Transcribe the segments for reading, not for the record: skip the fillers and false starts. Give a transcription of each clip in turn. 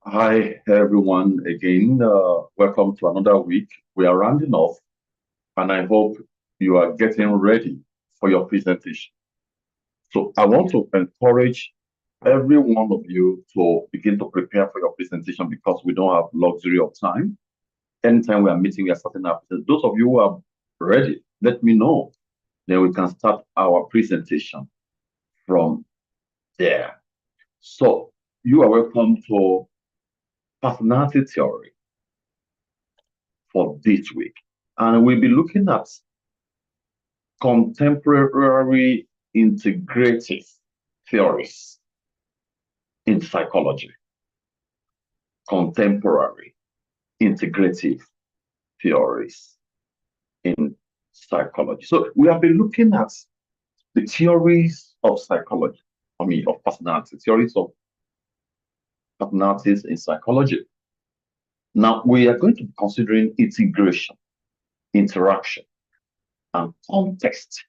Hi, everyone, again. Welcome to another week. We are rounding off, and I hope you are getting ready for your presentation. So, I want to encourage every one of you to begin to prepare for your presentation because we don't have luxury of time. Anytime we are meeting, we are starting our presentation. Those of you who are ready, let me know. Then we can start our presentation from there. So, you are welcome to personality theory for this week. And we'll be looking at contemporary integrative theories in psychology. Contemporary integrative theories in psychology. So we have been looking at the theories of psychology, of personality, theories of personalities in psychology. Now we are going to be considering integration, interaction, and context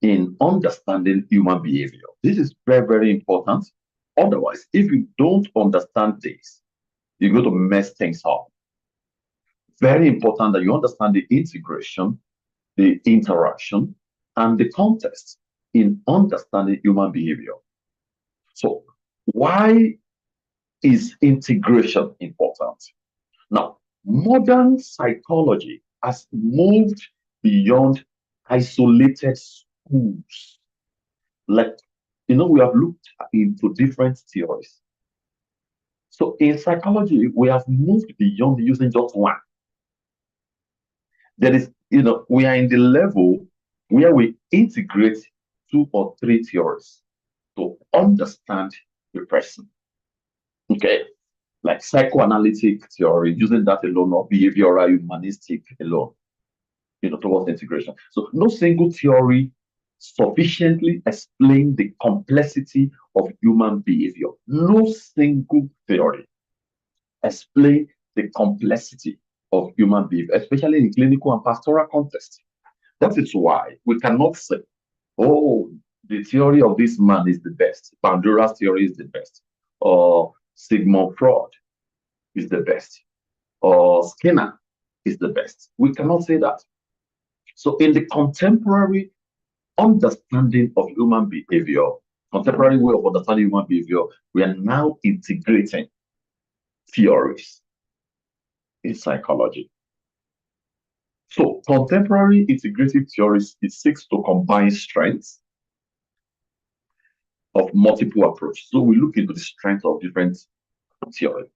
in understanding human behavior. This is very, very important. Otherwise, if you don't understand this, you're going to mess things up. Very important that you understand the integration, the interaction, and the context in understanding human behavior. So, why is integration important? Now, modern psychology has moved beyond isolated schools. Like, we have looked into different theories. So in psychology, we have moved beyond using just one. There is, we are in the level where we integrate two or three theories to understand the person. Okay. Like psychoanalytic theory, using that alone, or behavioral humanistic alone, towards integration. So no single theory sufficiently explain the complexity of human behavior. No single theory explain the complexity of human behavior, especially in clinical and pastoral context. That is why we cannot say, oh, the theory of this man is the best, Bandura's theory is the best, or Sigmund Freud is the best, or Skinner is the best. We cannot say that. So in the contemporary understanding of human behavior, contemporary way of understanding human behavior, we are now integrating theories in psychology. So contemporary integrative theories, it seeks to combine strengths of multiple approaches. So we look into the strength of different theories.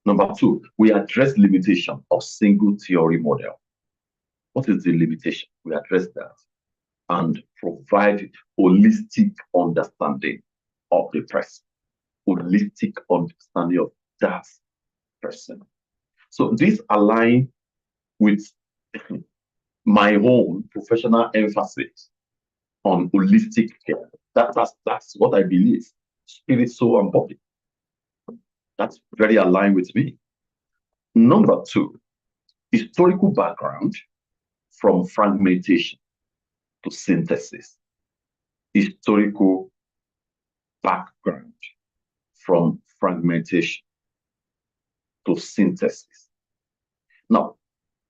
Number two, we address limitation of single theory model. What is the limitation? We address that and provide holistic understanding of the person, holistic understanding of that person. So this aligns with my own professional emphasis on holistic care. That's what I believe. Spirit, soul, and body. That's very aligned with me. Number two, historical background from fragmentation to synthesis. Historical background from fragmentation to synthesis. Now,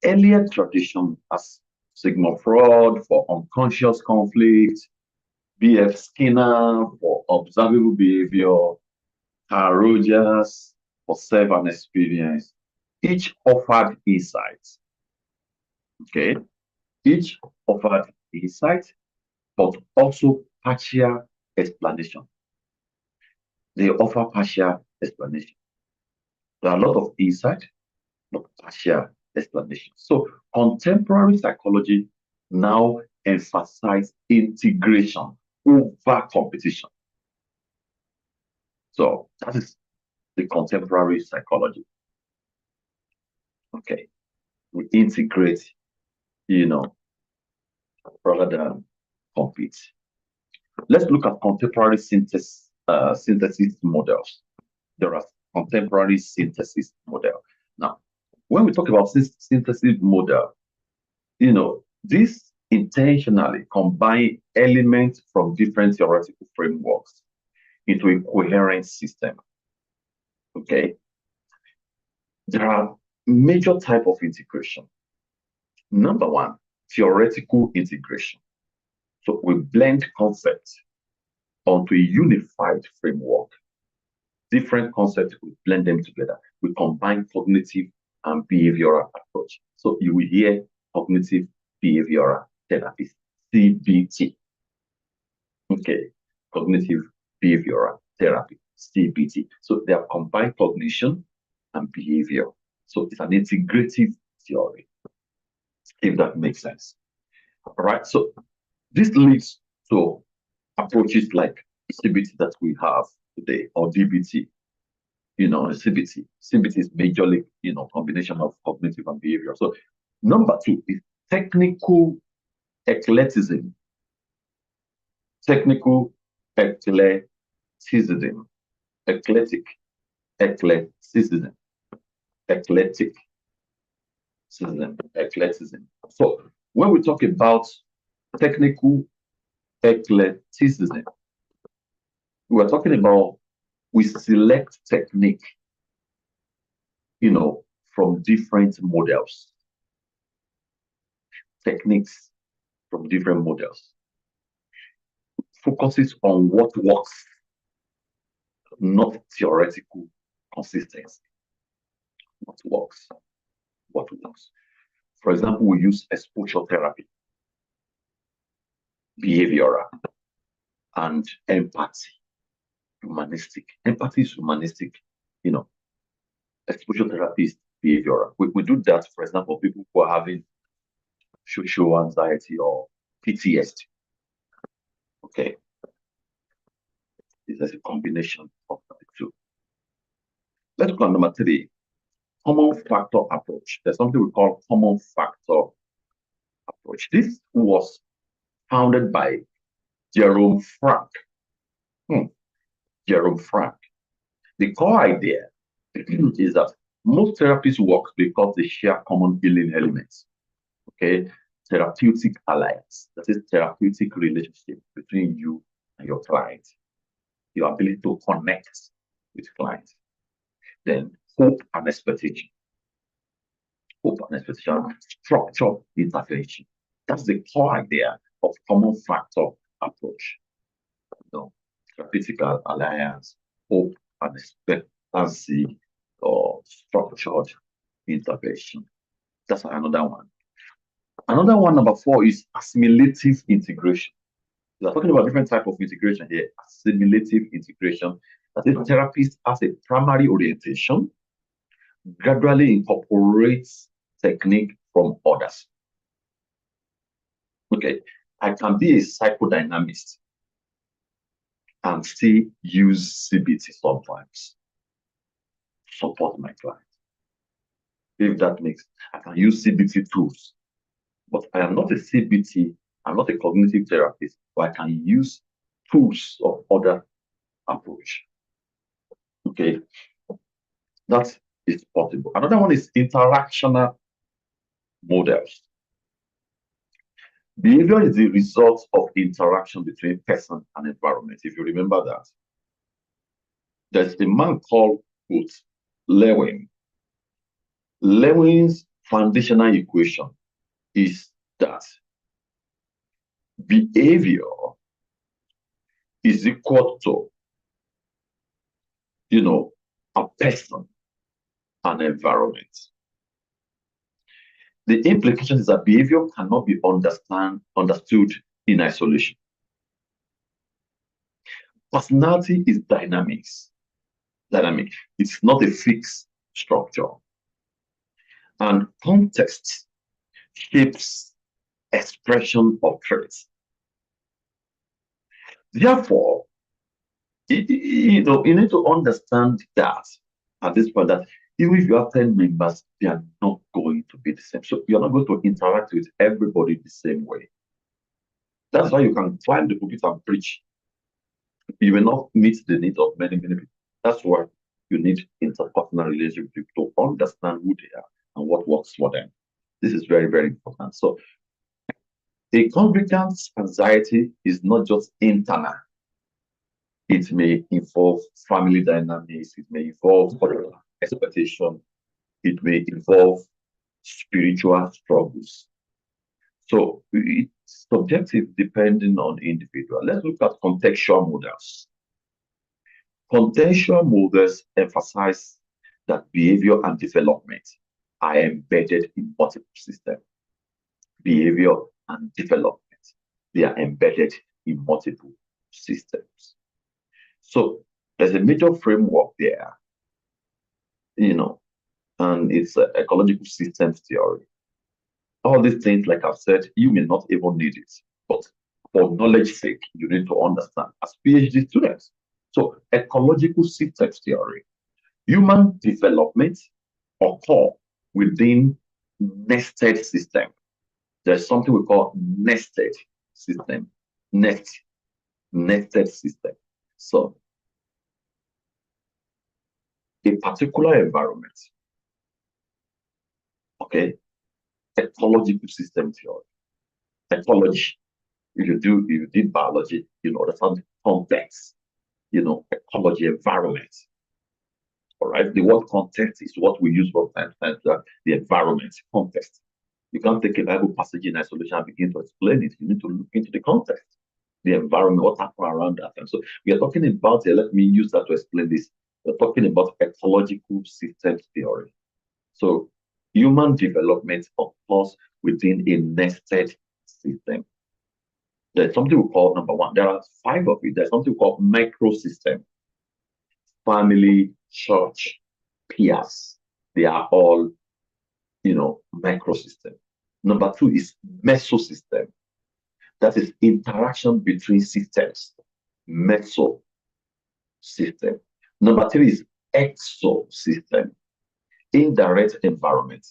earlier tradition as Sigmund Freud for unconscious conflict, B.F. Skinner for observable behavior, Carl Rogers for self and experience, each offered insights. Okay, each offered insight, but also partial explanation. They offer partial explanation. There are a lot of insight, but partial explanation. So contemporary psychology now emphasizes integration over competition. So that is the contemporary psychology. Okay, we integrate, rather than compete. Let's look at contemporary synthesis models. There are contemporary synthesis model. Now, when we talk about synthesis model, this intentionally combine elements from different theoretical frameworks into a coherent system. Okay. There are major type of integration. Number one, theoretical integration. So we blend concepts onto a unified framework. Different concepts, we blend them together. We combine cognitive and behavioral approach. So you will hear cognitive behavioral therapy, CBT. Okay, cognitive behavioral therapy, CBT. So they have combined cognition and behavior. So it's an integrative theory, if that makes sense. All right. So this leads to approaches like CBT that we have today, or DBT. CBT. CBT is majorly, combination of cognitive and behavior. So number two is technical eclecticism. Technical eclecticism. Eclectic. Eclecticism. Eclectic. Eclecticism. So when we talk about technical eclecticism, we're talking about we select technique, from different models, techniques from different models, focuses on what works, not theoretical consistency. What works, what works. For example, we use exposure therapy, behavioral, and empathy, humanistic. Empathy is humanistic, exposure therapy is behavioral. We do that, for example, people who are having social anxiety or PTSD. Okay. This is a combination of the two. Let's go on number three, common factor approach. There's something we call common factor approach. This was founded by Jerome Frank. Jerome Frank. The core idea is that most therapies work because they share common healing elements. Okay, therapeutic alliance, that is therapeutic relationship between you and your client, your ability to connect with clients. Then hope and expectation. Hope and expectation, structured intervention. That's the core idea of common factor approach. Therapeutic alliance, hope and expectancy, or structured intervention. That's another one. Another one, number four, is assimilative integration. We're talking about different type of integration here. Assimilative integration. That is, therapist has a primary orientation, gradually incorporates technique from others. Okay, I can be a psychodynamist and still use CBT sometimes to support my client. If that makes, I can use CBT tools, but I am not a CBT, I'm not a cognitive therapist, but I can use tools of other approach. Okay, that is possible. Another one is interactional models. Behavior is the result of interaction between person and environment. If you remember that, there's a man called Lewin. Lewin's foundational equation is that behavior is equal to, a person and environment. The implication is that behavior cannot be understood in isolation. Personality is dynamic. It's not a fixed structure. And context shapes expression of traits. Therefore, you need to understand that at this point, that even if you have 10 members, they are not going to be the same. So you're not going to interact with everybody the same way. That's why you can climb the pulpit and preach. You will not meet the needs of many people. That's why you need interpersonal relationship to understand who they are and what works for them. This is very, very important. So a congregant's anxiety is not just internal. It may involve family dynamics. It may involve cultural expectation. It may involve spiritual struggles. So it's subjective depending on the individual. Let's look at contextual models. Contextual models emphasize that behavior and development are embedded in multiple systems. Behavior and development, they are embedded in multiple systems. So there's a major framework there, and it's ecological systems theory. All these things, like I've said, you may not even need it, but for knowledge sake, you need to understand as PhD students. So ecological systems theory, human development occur within nested system. There's something we call nested system, nested system. So a particular environment, okay, ecological system theory, ecology. If you did biology, you know, that's the context, ecology, environment. All right. The word context is what we use from time to time, the environment, context. You can't take a Bible passage in isolation and begin to explain it. You need to look into the context, the environment, what happened around that. And so we are talking about here, let me use that to explain this. We're talking about ecological systems theory. So human development occurs within a nested system. There's something we call, number one, there are 5 of it. There's something we call microsystem, family, church, peers. They are all, microsystem. Number 2 is mesosystem. That is interaction between systems, mesosystem. Number 3 is exosystem, indirect environment.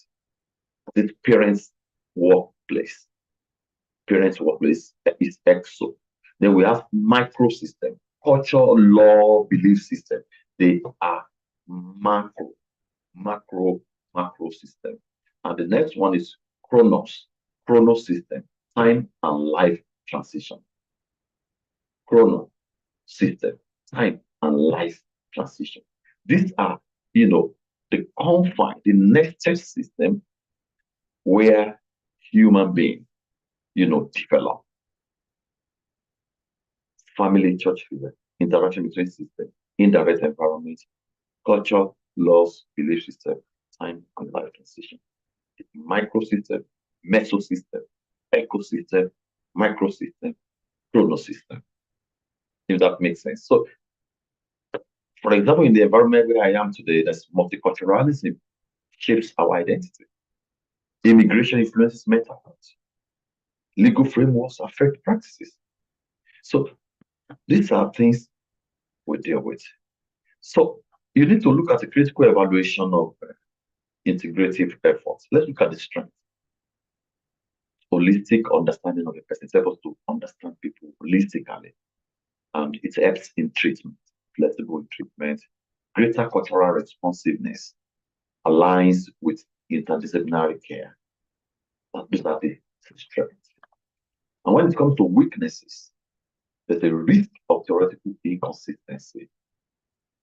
That is parents' workplace. Parents' workplace is exo. Then we have microsystem, culture, law, belief system. They are macro system. And the next one is chronos system, time and life transition. Chrono system, time and life transition. These are, the confine, the nested system where human being, develop. Family, church figure, interaction between system, indirect environment, culture, laws, belief system, time and life transition. Microsystem, mesosystem, ecosystem, microsystem, chronosystem. If that makes sense. So, for example, in the environment where I am today, there's multiculturalism shapes our identity. Immigration influences mental health. Legal frameworks affect practices. So these are things we deal with. So you need to look at the critical evaluation of integrative efforts. Let's look at the strength. Holistic understanding of a person. It helps us to understand people holistically. And it helps in treatment, flexible treatment, greater cultural responsiveness, aligns with interdisciplinary care. These are the strengths. And when it comes to weaknesses, there's a risk of theoretical inconsistency,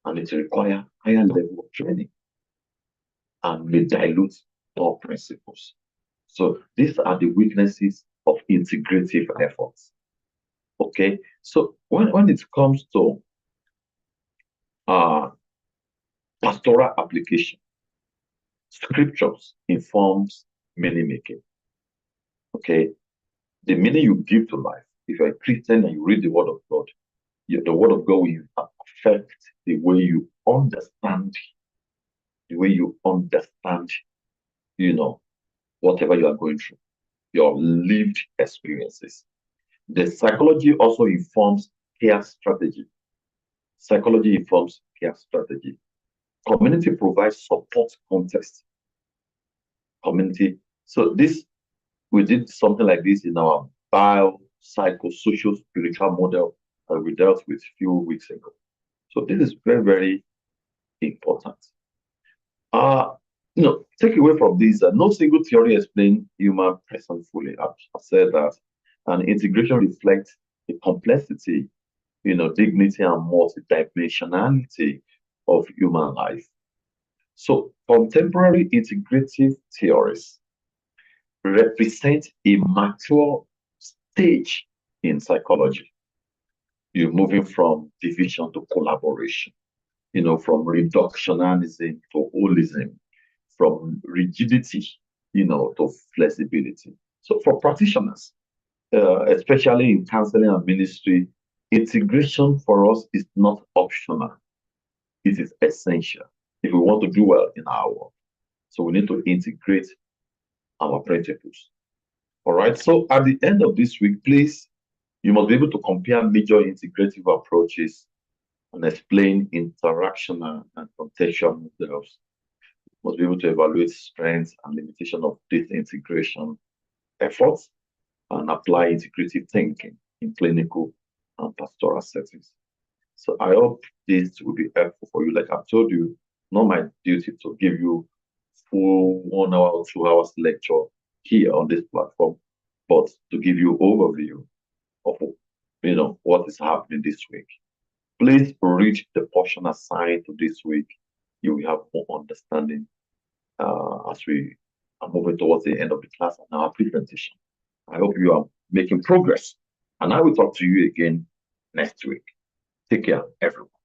and it requires higher level of training and may dilute all principles. So these are the weaknesses of integrative efforts. Okay, so when it comes to pastoral application, scriptures informs meaning making. Okay, the meaning you give to life. If you're a Christian and you read the Word of God, the Word of God will affect the way you understand, whatever you are going through, your lived experiences. The psychology also informs care strategy. Psychology informs care strategy. Community provides support context. Community. So we did something like this in our biopsychosocial spiritual model that we dealt with a few weeks ago. So this is very, very important. Take away from this, no single theory explains human person fully. I've said that. And integration reflects the complexity, dignity and multidimensionality of human life. So contemporary integrative theories represent a mature stage in psychology. You're moving from division to collaboration, from reductionism to holism, from rigidity, to flexibility. So for practitioners, especially in counseling and ministry, integration for us is not optional. It is essential if we want to do well in our work. So we need to integrate our principles. All right. So at the end of this week, please, you must be able to compare major integrative approaches and explain interaction and contextual models. You must be able to evaluate strengths and limitation of this integration efforts and apply integrative thinking in clinical and pastoral settings. So I hope this will be helpful for you. Like I've told you, not my duty to give you full 1 hour or 2 hours lecture here on this platform, but to give you overview of what is happening this week. Please read the portion assigned to this week. You will have more understanding as we are moving towards the end of the class and our presentation. I hope you are making progress. And I will talk to you again next week. Take care, everyone.